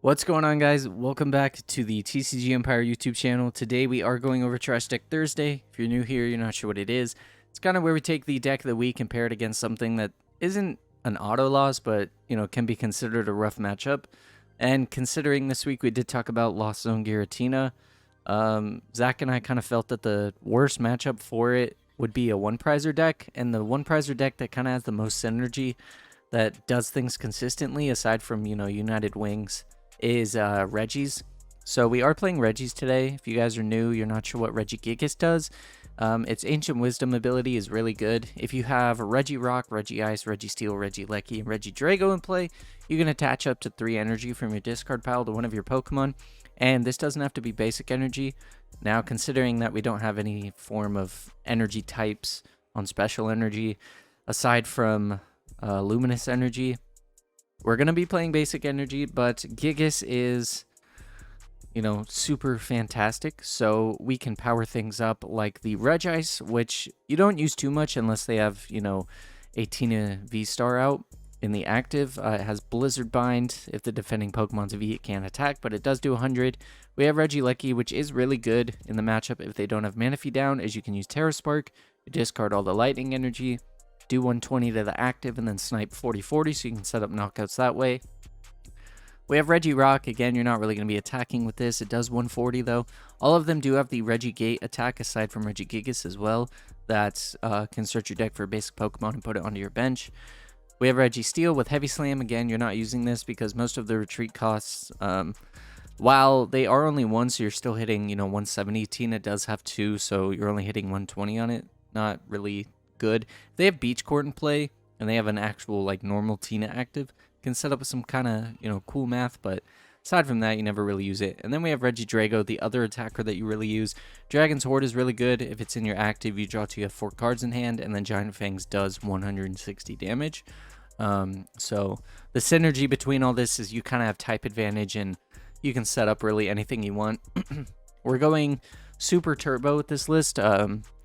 What's going on, guys? Welcome back to the TCG Empire YouTube channel. Today we are going over Trash Deck Thursday. If you're new here, you're not sure what it is. It's kind of where we take the deck of the week and pair it against something that isn't an auto loss, but can be considered a rough matchup. And considering this week we did talk about Lost Zone Giratina, Zach and I kind of felt that the worst matchup for it would be a one prizer deck, and the one prizer deck that kind of has the most synergy, that does things consistently aside from United Wings, is Reggies. So we are playing Reggies today. If you guys are new, you're not sure what Reggice does. Its Ancient Wisdom ability is really good. If you have Regirock, Regice, Registeel, Regilecki, and Regidrago in play, you can attach up to 3 energy from your discard pile to one of your Pokemon. And this doesn't have to be basic energy. Now, considering that we don't have any form of energy types on special energy, aside from luminous energy, we're going to be playing basic energy, but Gigas is, super fantastic. So we can power things up like the Regice, which you don't use too much unless they have, a Tina V-Star out in the active. It has Blizzard Bind. If the defending Pokemon's a V, it can't attack, but it does do 100. We have Regilecki, which is really good in the matchup if they don't have Manaphy down, as you can use Terra Spark, you discard all the lightning energy, do 120 to the active, and then snipe 40-40, so you can set up knockouts that way. We have Regirock. Again, you're not really going to be attacking with this. It does 140, though. All of them do have the Regigate attack, aside from Regigigas as well, that can search your deck for a basic Pokemon and put it onto your bench. We have Registeel with Heavy Slam. Again, you're not using this because most of the retreat costs, while they are only 1, so you're still hitting, 170. Tina does have 2, so you're only hitting 120 on it. Not really good. If they have Beach Court in play and they have an actual normal Tina active, can set up with some kind of cool math, but aside from that, you never really use it. And then we have Regidrago, the other attacker that you really use. Dragon's Horde is really good. If it's in your active, you draw 2, you have 4 cards in hand, and then Giant Fangs does 160 damage. So the synergy between all this is you kind of have type advantage, and you can set up really anything you want. We're going super turbo with this list.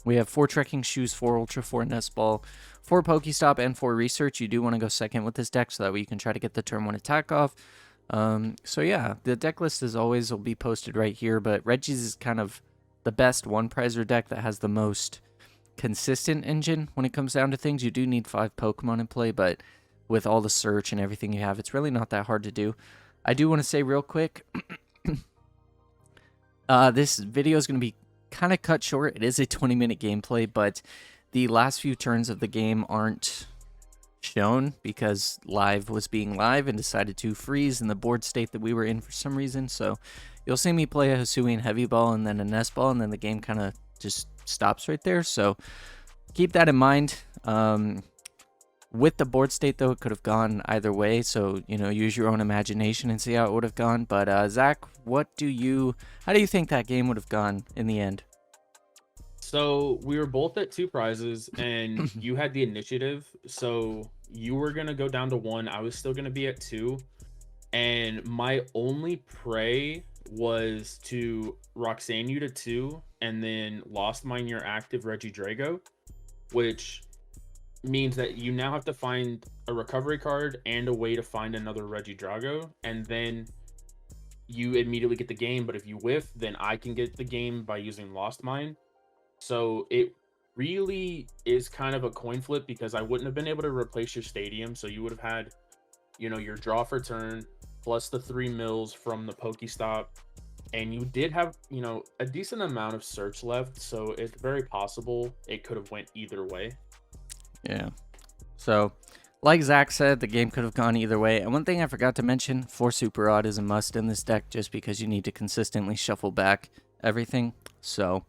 We have 4 Trekking Shoes, 4 Ultra, 4 Nest Ball, 4 Pokestop, and 4 Research. You do want to go second with this deck so that way you can try to get the turn 1 attack off. So yeah, the deck list as always will be posted right here, but Reggie's is kind of the best one prizer deck that has the most consistent engine when it comes down to things. You do need 5 Pokemon in play, but with all the search and everything you have, it's really not that hard to do. I do want to say real quick, this video is going to be kind of cut short. It is a 20-minute gameplay, but the last few turns of the game aren't shown because live was being live and decided to freeze in the board state that we were in for some reason. So you'll see me play a Hisuian Heavy Ball and then a Nest Ball, and then the game kind of just stops right there. So keep that in mind. With the board state, though, it could have gone either way. So, use your own imagination and see how it would have gone. But Zach, how do you think that game would have gone in the end? So we were both at 2 prizes, and you had the initiative. So you were going to go down to 1. I was still going to be at 2. And my only prey was to Roxanne you to 2, and then lost mine your active Regidrago, which means that you now have to find a recovery card and a way to find another Regidrago, and then you immediately get the game. But if you whiff, then I can get the game by using Lost Mine. So it really is kind of a coin flip, because I wouldn't have been able to replace your stadium. So you would have had, your draw for turn plus the 3 mills from the Pokestop. And you did have, a decent amount of search left. So it's very possible it could have went either way. Yeah. So, like Zach said, the game could have gone either way. And one thing I forgot to mention, 4 Super Odd is a must in this deck, just because you need to consistently shuffle back everything. So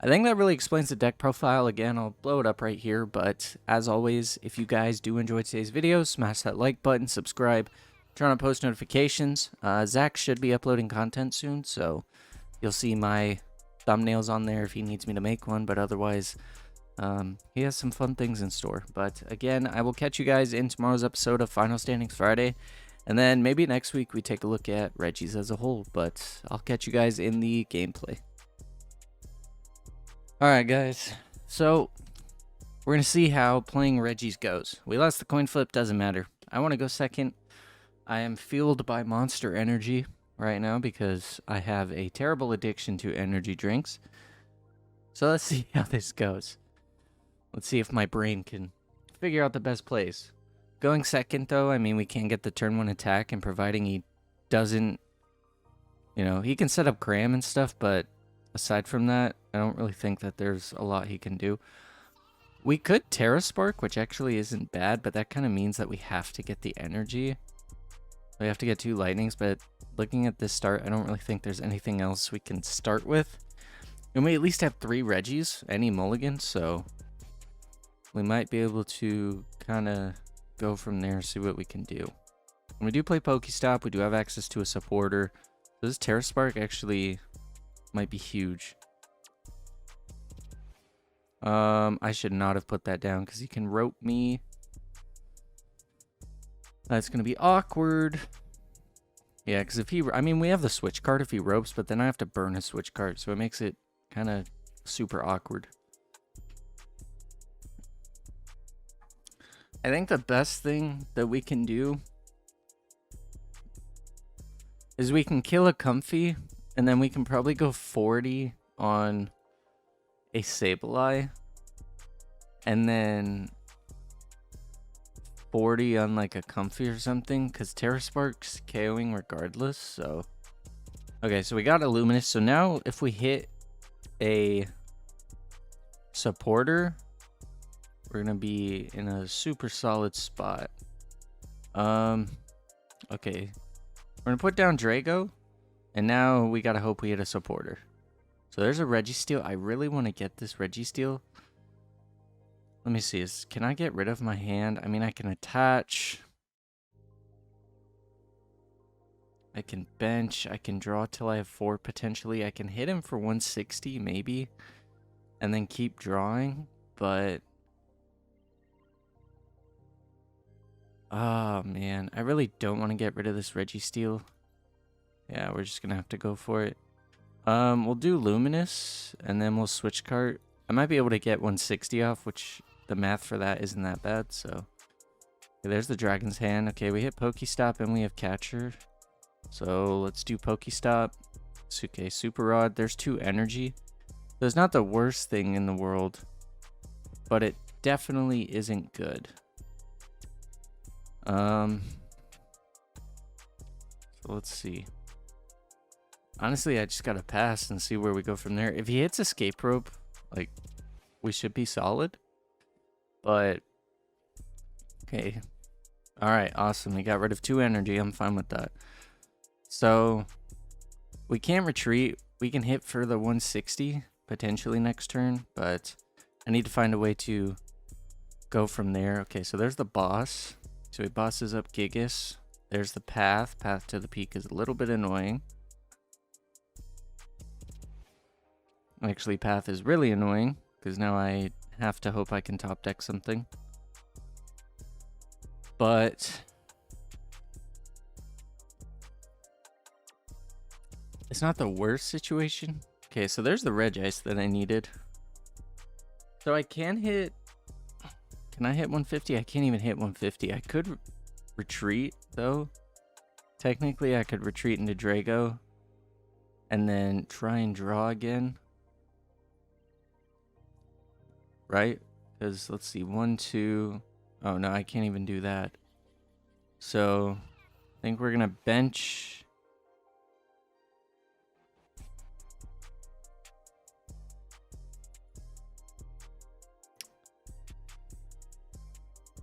I think that really explains the deck profile. Again, I'll blow it up right here. But as always, if you guys do enjoy today's video, smash that like button, subscribe, turn on post notifications. Zach should be uploading content soon, so you'll see my thumbnails on there if he needs me to make one. But otherwise, he has some fun things in store. But again, I will catch you guys in tomorrow's episode of Final Standings Friday. And then maybe next week we take a look at Reggies as a whole. But I'll catch you guys in the gameplay. Alright, guys. So we're going to see how playing Reggies goes. We lost the coin flip. Doesn't matter. I want to go second. I am fueled by Monster Energy right now because I have a terrible addiction to energy drinks. So let's see how this goes. Let's see if my brain can figure out the best plays. Going second, though, I mean, we can get the turn 1 attack, and providing he doesn't, you know, he can set up Cram and stuff, but aside from that, I don't really think that there's a lot he can do. We could Terra Spark, which actually isn't bad, but that kind of means that we have to get the energy. We have to get 2 lightnings, but looking at this start, I don't really think there's anything else we can start with. And we at least have 3 Reggies, any mulligan, so we might be able to kind of go from there, see what we can do. When we do play Pokestop, we do have access to a supporter. So this Terra Spark actually might be huge. I should not have put that down because he can rope me. That's going to be awkward. Yeah, because if he... I mean, we have the switch card if he ropes, but then I have to burn his switch card, so it makes it kind of super awkward. I think the best thing that we can do is we can kill a Comfy, and then we can probably go 40 on a Sableye, and then 40 on like a Comfy or something, because Terra Spark's KOing regardless, so... Okay, so we got a Luminous, so now if we hit a supporter, we're gonna be in a super solid spot. Okay. We're gonna put down Drago, and now we gotta hope we hit a supporter. So there's a Registeel. I really want to get this Registeel. Let me see. Can I get rid of my hand? I mean, I can attach. I can bench. I can draw till I have 4 potentially. I can hit him for 160 maybe, and then keep drawing, but... Oh, man. I really don't want to get rid of this Registeel. Yeah, we're just going to have to go for it. We'll do Luminous, and then we'll switch cart. I might be able to get 160 off, which the math for that isn't that bad, so... Okay, there's the Dragon's Hand. Okay, we hit Pokestop, and we have Catcher. So, let's do Pokestop. Okay, Super Rod. There's 2 energy. So it's not the worst thing in the world, but it definitely isn't good. So let's see. Honestly, I just gotta pass and see where we go from there. If he hits Escape Rope, like, we should be solid. But, okay. Alright, awesome. He got rid of 2 energy. I'm fine with that. So, we can't retreat. We can hit for the 160, potentially next turn. But, I need to find a way to go from there. Okay, so there's the boss. So he bosses up Gigas. There's the path. Path to the peak is a little bit annoying. Actually, path is really annoying, because now I have to hope I can top deck something. But... it's not the worst situation. Okay, so there's the Regice that I needed. So I can hit... Can I hit 150? I can't even hit 150. I could retreat, though. Technically, I could retreat into Drago. And then try and draw again. Right? Because, let's see. 1, 2... Oh, no, I can't even do that. So, I think we're going to bench...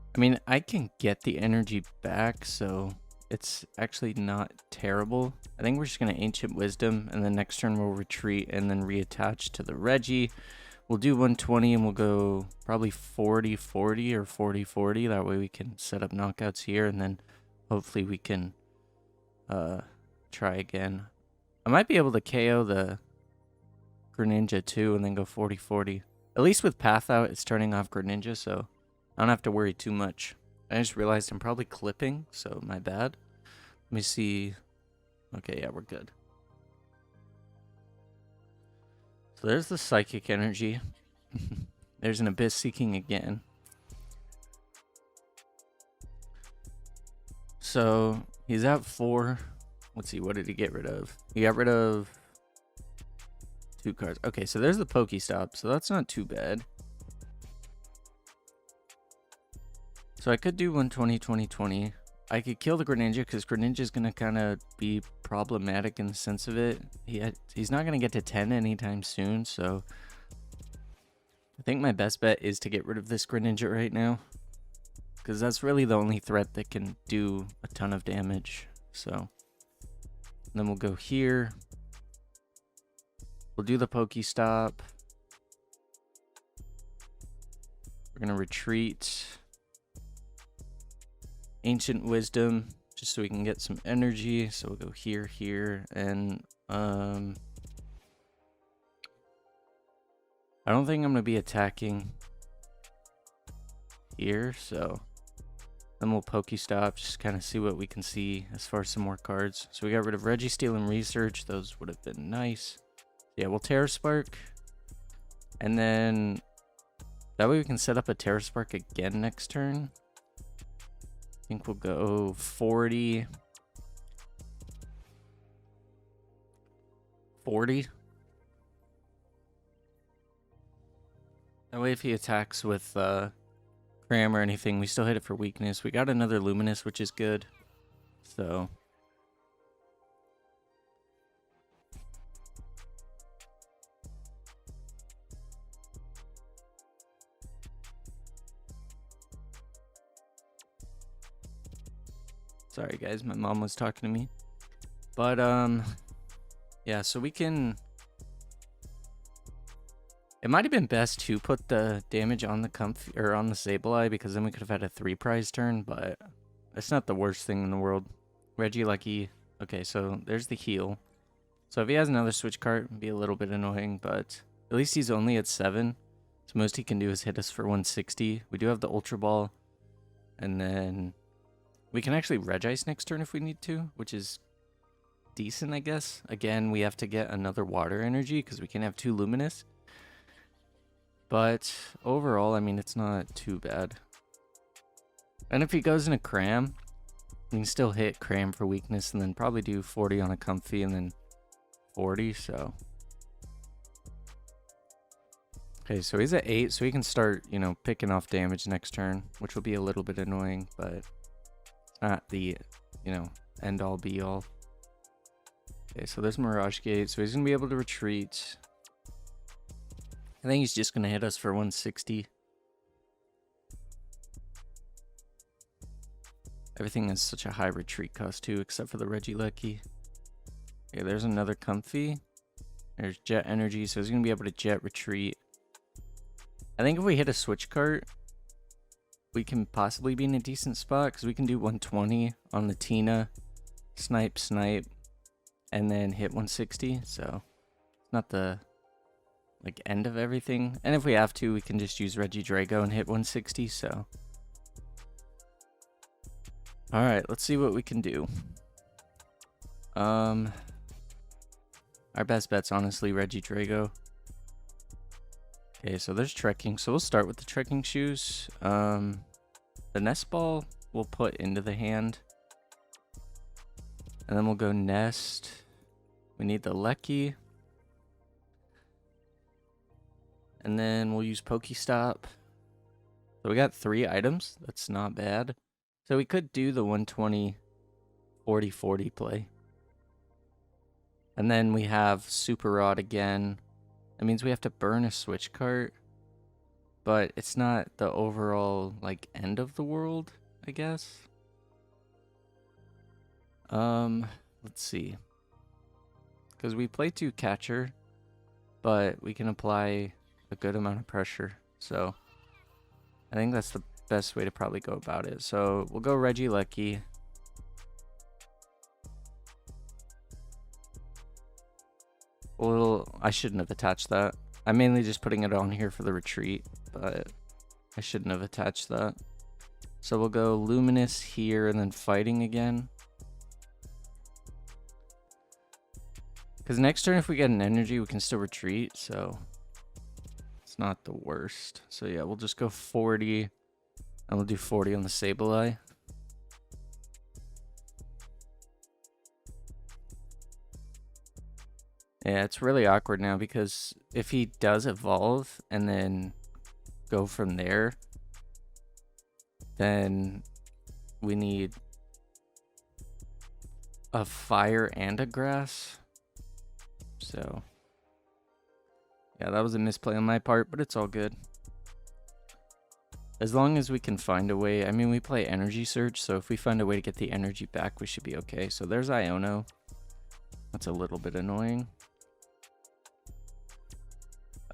I mean, I can get the energy back, so it's actually not terrible. I think we're just going to Ancient Wisdom, and then next turn we'll retreat and then reattach to the Reggie. We'll do 120, and we'll go probably 40-40 or 40-40. That way we can set up knockouts here, and then hopefully we can try again. I might be able to KO the Greninja too, and then go 40-40. At least with Path out, it's turning off Greninja, so... I don't have to worry too much. I just realized I'm probably clipping, so my bad. Let me see. Okay, yeah, we're good. So there's the Psychic Energy. There's an Abyss Seeking again. So He's at 4. Let's see, what did he get rid of? He got rid of 2 cards. Okay, so there's the Pokestop, so that's not too bad. So I could do 120, 20, 20. I could kill the Greninja because Greninja is going to kind of be problematic in the sense of it. He's not going to get to 10 anytime soon, so I think my best bet is to get rid of this Greninja right now, because that's really the only threat that can do a ton of damage. So then we'll go here. We'll do the Pokestop. We're going to retreat. Ancient Wisdom, just so we can get some energy. So we'll go here, here, and I don't think I'm going to be attacking here, so then we'll Pokestop, just kind of see what we can see as far as some more cards. So we got rid of Registeel and Research. Those would have been nice. Yeah, we'll Terra Spark, and then that way we can set up a Terra Spark again next turn. I think we'll go 40. 40. That way if he attacks with Cram or anything, we still hit it for weakness. We got another Luminous, which is good. So sorry guys, my mom was talking to me. But yeah, so we can, it might have been best to put the damage on the Comfy or on the Sableye, because then we could have had a 3 prize turn, but it's not the worst thing in the world. Regilucky. Okay, so there's the heal. So if he has another switch card, it'd be a little bit annoying, but at least he's only at 7. So most he can do is hit us for 160. We do have the Ultra Ball, and then we can actually Regice next turn if we need to, which is decent, I guess. Again, we have to get another Water Energy because we can have 2 Luminous. But overall, I mean, it's not too bad. And if he goes in a Cram, we can still hit Cram for weakness and then probably do 40 on a Comfy and then 40, so. Okay, so he's at 8, so he can start, you know, picking off damage next turn, which will be a little bit annoying, but not the, you know, end all be all. Okay, so there's Mirage Gate, so he's going to be able to retreat. I think he's just going to hit us for 160. Everything has such a high retreat cost too, except for the Regilucky. Okay, there's another Comfy. There's Jet Energy, so he's going to be able to Jet Retreat. I think if we hit a switch cart, we can possibly be in a decent spot, because we can do 120 on the Tina, snipe, and then hit 160. So it's not the like end of everything. And if we have to, we can just use Regidrago and hit 160. So all right, let's see what we can do. Our best bet's honestly Regidrago. Okay, so there's trekking, so we'll start with the trekking shoes. The nest ball we'll put into the hand, and then we'll go nest. We need the Lecky, and then we'll use Pokestop. So we got 3 items. That's not bad. So we could do the 120 40-40 play, and then we have Super Rod again. That means we have to burn a switch cart, but it's not the overall like end of the world, I guess. Let's see, because we play 2 catcher, but we can apply a good amount of pressure, so I think that's the best way to probably go about it. So we'll go Regilucky. Well, I shouldn't have attached that. I'm mainly just putting it on here for the retreat, but I shouldn't have attached that. So we'll go Luminous here and then Fighting again. Because next turn, if we get an energy, we can still retreat, so it's not the worst. So yeah, we'll just go 40, and we'll do 40 on the Sableye. Yeah, it's really awkward now because if he does evolve and then go from there, then we need a fire and a grass. So, yeah, that was a misplay on my part, but it's all good. As long as we can find a way. I mean, we play Energy Surge, so if we find a way to get the energy back, we should be okay. So there's Iono. That's a little bit annoying.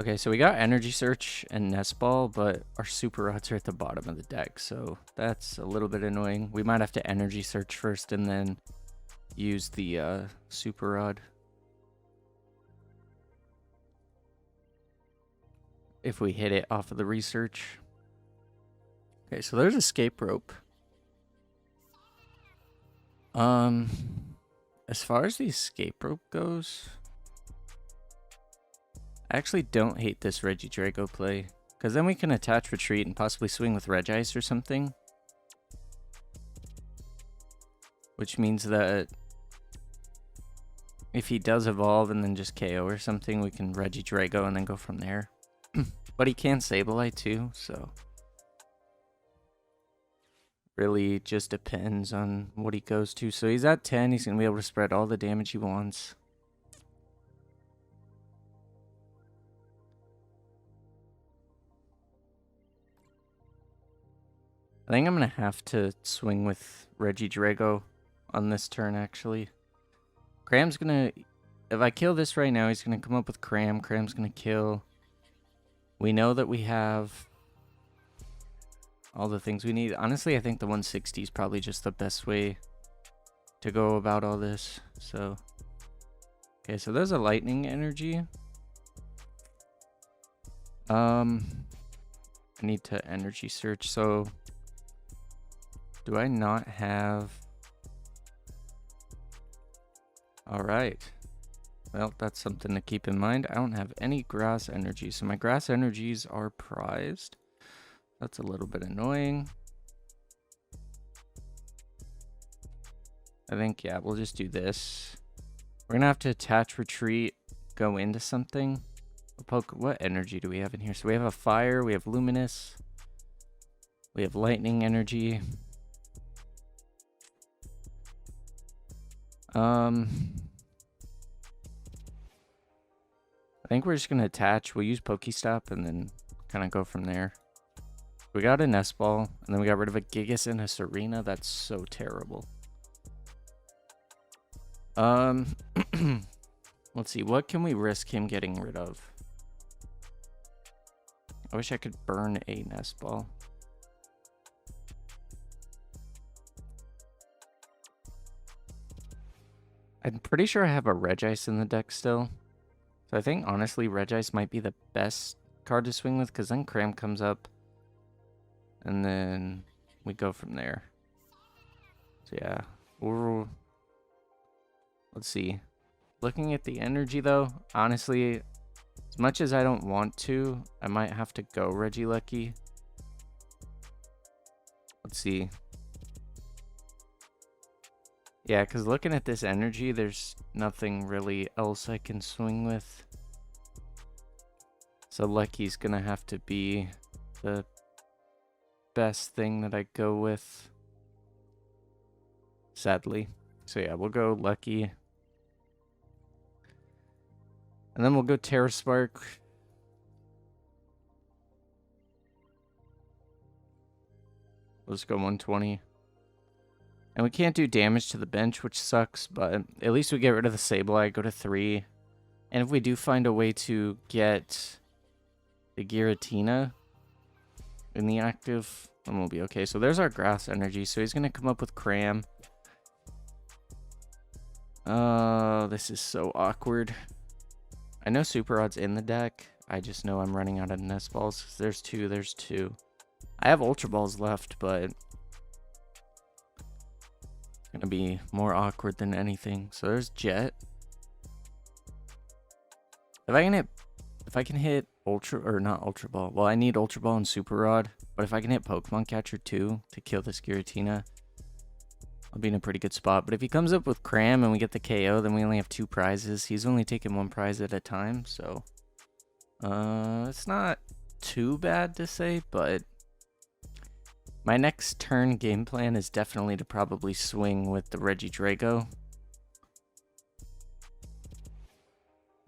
Okay, so we got Energy Search and Nest Ball, but our Super Rods are at the bottom of the deck, so that's a little bit annoying. We might have to Energy Search first and then use the Super Rod. If we hit it off of the research. Okay, so there's Escape Rope. As far as the Escape Rope goes, I actually don't hate this Regidrago play, because then we can attach Retreat and possibly swing with Regice or something. Which means that if he does evolve and then just KO or something, we can Regidrago and then go from there. But he can Sableye too, so really just depends on what he goes to. So he's at 10, he's going to be able to spread all the damage he wants. I think I'm going to have to swing with Regidrago on this turn, actually. Cram's going to... If I kill this right now, he's going to come up with Cram. Cram's going to kill. We know that we have all the things we need. Honestly, I think the 160 is probably just the best way to go about all this. So, okay, so there's a Lightning Energy. I need to Energy Search. So, do I not have... Alright. Well, that's something to keep in mind. I don't have any Grass Energy, so my Grass Energies are prized. That's a little bit annoying. I think, yeah, we'll just do this. We're gonna have to attach Retreat, go into something. What energy do we have in here? So we have a Fire, we have Luminous, we have Lightning Energy. I think we're just gonna attach. We'll use Pokestop and then kind of go from there. We got a Nest Ball, and then we got rid of a Gigas and a Serena. That's so terrible. Let's see. What can we risk him getting rid of? I wish I could burn a Nest Ball. I'm pretty sure I have a Regice in the deck still. So I think, honestly, Regice might be the best card to swing with, because then Cram comes up. And then we go from there. So yeah, let's see. Looking at the energy though, honestly, as much as I don't want to, I might have to go Regilucky. Let's see. Yeah, because looking at this energy, there's nothing really else I can swing with. So Lucky's gonna have to be the best thing that I go with, sadly. So yeah, we'll go Lucky. And then we'll go Terra Spark. Let's go 120. And we can't do damage to the bench, which sucks, but at least we get rid of the Sableye, go to 3. And if we do find a way to get the Giratina in the active, then we'll be okay. So there's our Grass Energy. So he's going to come up with Cram. Oh, this is so awkward. I know Super Rod's in the deck. I just know I'm running out of Nest Balls. There's two. I have Ultra Balls left, but it's going to be more awkward than anything. So there's Jet. If I can hit Ultra, or not Ultra Ball. Well, I need Ultra Ball and Super Rod. But if I can hit Pokemon Catcher too to kill this Giratina, I'll be in a pretty good spot. But if he comes up with Cram and we get the KO, then we only have 2 prizes. He's only taking 1 prize at a time, so it's not too bad to say, but my next turn game plan is definitely to probably swing with the Regidrago.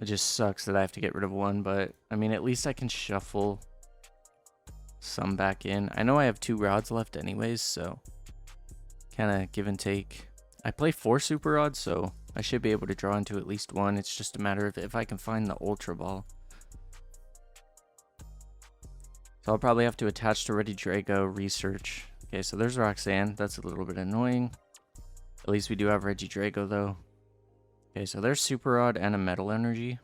It just sucks that I have to get rid of 1, but I mean, at least I can shuffle some back in. I know I have 2 rods left anyways, so kind of give and take. I play 4 super rods, so I should be able to draw into at least 1. It's just a matter of if I can find the Ultra Ball. So I'll probably have to attach to Regidrago, research. Okay, so there's Roxanne. That's a little bit annoying. At least we do have Regidrago, though. Okay, so there's Super Rod and a Metal Energy.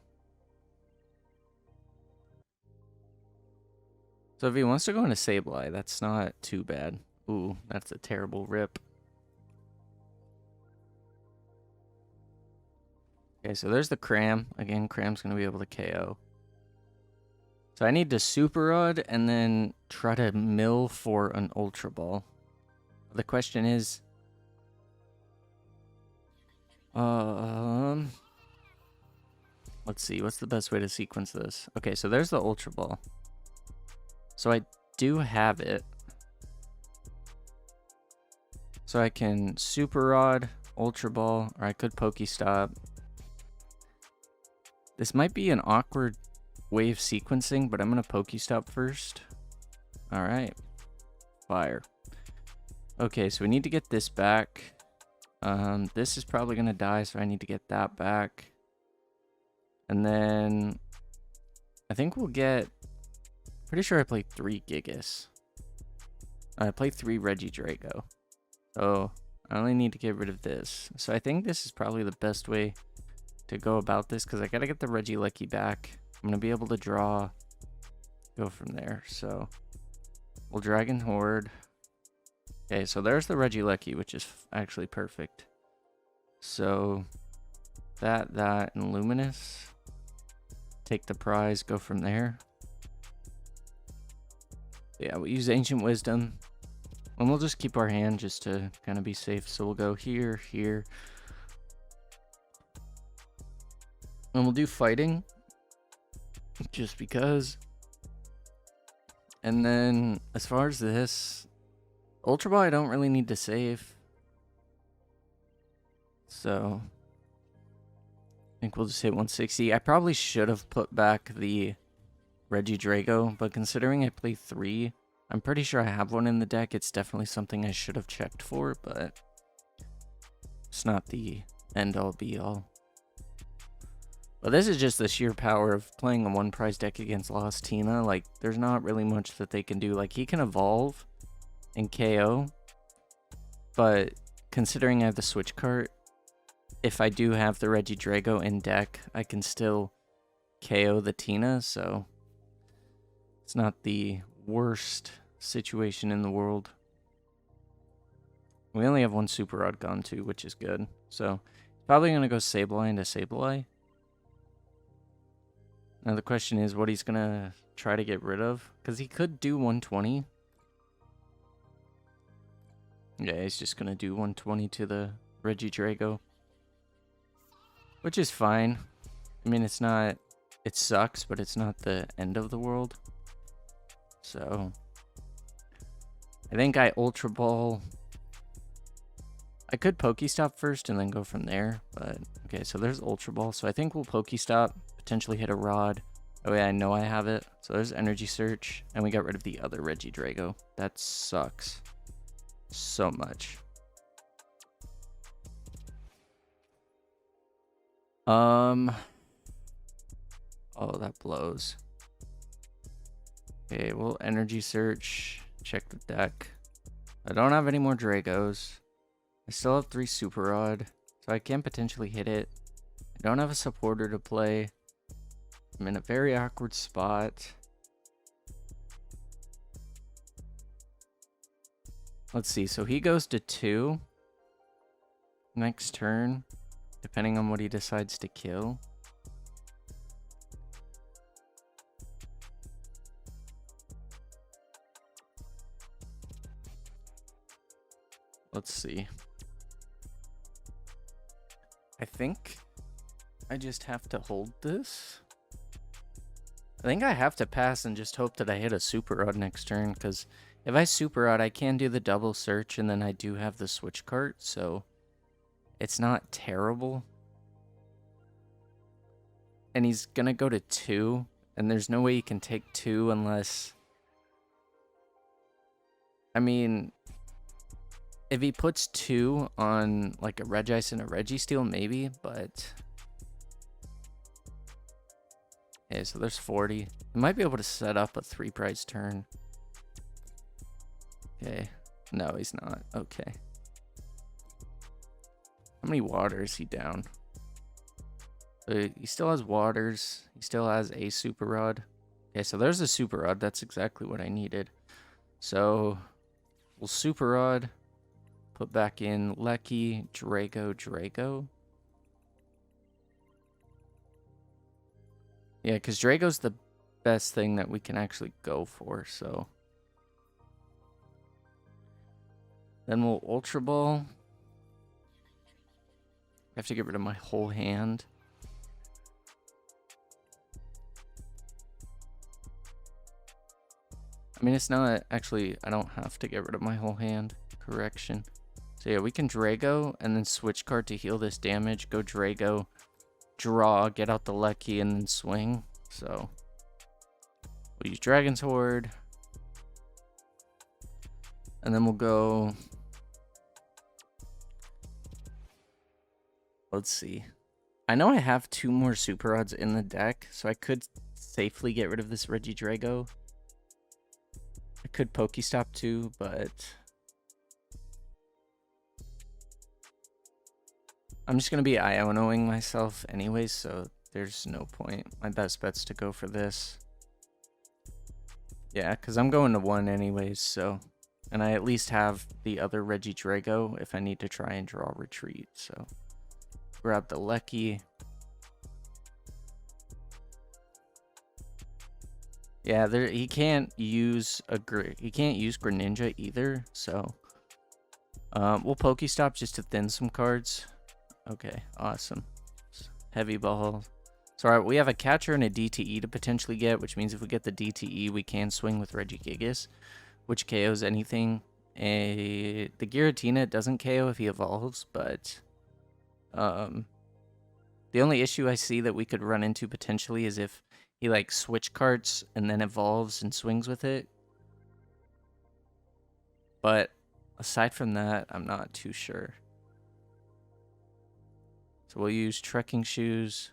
So if he wants to go into Sableye, that's not too bad. Ooh, that's a terrible rip. Okay, so there's the Cram. Again, Cram's going to be able to KO. So I need to Super Rod and then try to mill for an Ultra Ball. The question is, let's see, what's the best way to sequence this? Okay, so there's the Ultra Ball. So I do have it. So I can Super Rod, Ultra Ball, or I could Pokestop. This might be an awkward way of sequencing, but I'm going to Pokestop first. Alright. Fire. Okay, so we need to get this back. This is probably going to die, so I need to get that back. And then I think we'll get... Pretty sure I played 3 Gigas. I played 3 Regidrago. So I only need to get rid of this. So I think this is probably the best way to go about this, because I gotta get the Regilucky back. I'm gonna be able to draw, go from there. So we'll Dragon Horde. Okay, so there's the Regilucky, which is actually perfect. So that, and Luminous. Take the prize, go from there. Yeah, we'll use Ancient Wisdom. And we'll just keep our hand just to kind of be safe. So we'll go here, here. And we'll do Fighting. Just because. And then, as far as this, Ultra Ball I don't really need to save. So, I think we'll just hit 160. I probably should have put back the Regidrago, but considering I play 3, I'm pretty sure I have one in the deck. It's definitely something I should have checked for, but it's not the end-all be-all. But this is just the sheer power of playing a 1-prize deck against Lost Tina. Like, there's not really much that they can do. Like, he can evolve and KO, but considering I have the switch cart, if I do have the Regidrago in deck, I can still KO the Tina, so it's not the worst situation in the world. We only have 1 Super Rod gone too, which is good. So, probably going to go Sableye into Sableye. Now the question is what he's going to try to get rid of, because he could do 120. Yeah, he's just going to do 120 to the Regidrago, which is fine. I mean, it's not, it sucks, but it's not the end of the world. So, I think I Ultra Ball. I could Pokestop first and then go from there, but okay, so there's Ultra Ball. So I think we'll Pokestop, potentially hit a Rod. Oh yeah, I know I have it. So there's Energy Search, and we got rid of the other Regidrago. That sucks so much. Oh, that blows. Okay, we'll Energy Search, check the deck. I don't have any more Dragos. I still have 3 Super Rod, so I can potentially hit it. I don't have a supporter to play. I'm in a very awkward spot. Let's see, so he goes to 2 next turn, depending on what he decides to kill. Let's see. I think I just have to hold this. I think I have to pass and just hope that I hit a Super Rod next turn, because if I Super Rod, I can do the double search, and then I do have the switch cart, so it's not terrible. And he's gonna go to 2, and there's no way he can take 2 unless... I mean, if he puts 2 on like a Regice and a Registeel, maybe, but... Okay, so there's 40. I might be able to set up a 3-prize turn. Okay. No, he's not. Okay. How many waters is he down? He still has waters. He still has a Super Rod. Okay, so there's a Super Rod. That's exactly what I needed. So we'll Super Rod. Put back in Lecky, Drago. Yeah, because Drago's the best thing that we can actually go for, so. Then we'll Ultra Ball. I have to get rid of my whole hand. I mean, it's not actually, I don't have to get rid of my whole hand. Correction. So yeah, we can Drago and then switch card to heal this damage. Go Drago, draw, get out the Lucky, and then swing. So we'll use Dragon's Horde. And then we'll go... Let's see. I know I have 2 more Super Rods in the deck, so I could safely get rid of this Regidrago. I could Pokestop too, but... I'm just going to be Ionoing myself anyways, so there's no point. My best bet's to go for this. Yeah, because I'm going to 1 anyways, so... And I at least have the other Regidrago if I need to try and draw Retreat, so... Grab the Lecky. Yeah, he can't use Greninja either, so... we'll Pokestop just to thin some cards. Okay, awesome. Heavy Ball. So alright, we have a catcher and a DTE to potentially get, which means if we get the DTE, we can swing with Regigigas, which KOs anything. The Giratina doesn't KO if he evolves, but the only issue I see that we could run into potentially is if he like switch cards and then evolves and swings with it. But aside from that, I'm not too sure. So we'll use Trekking Shoes.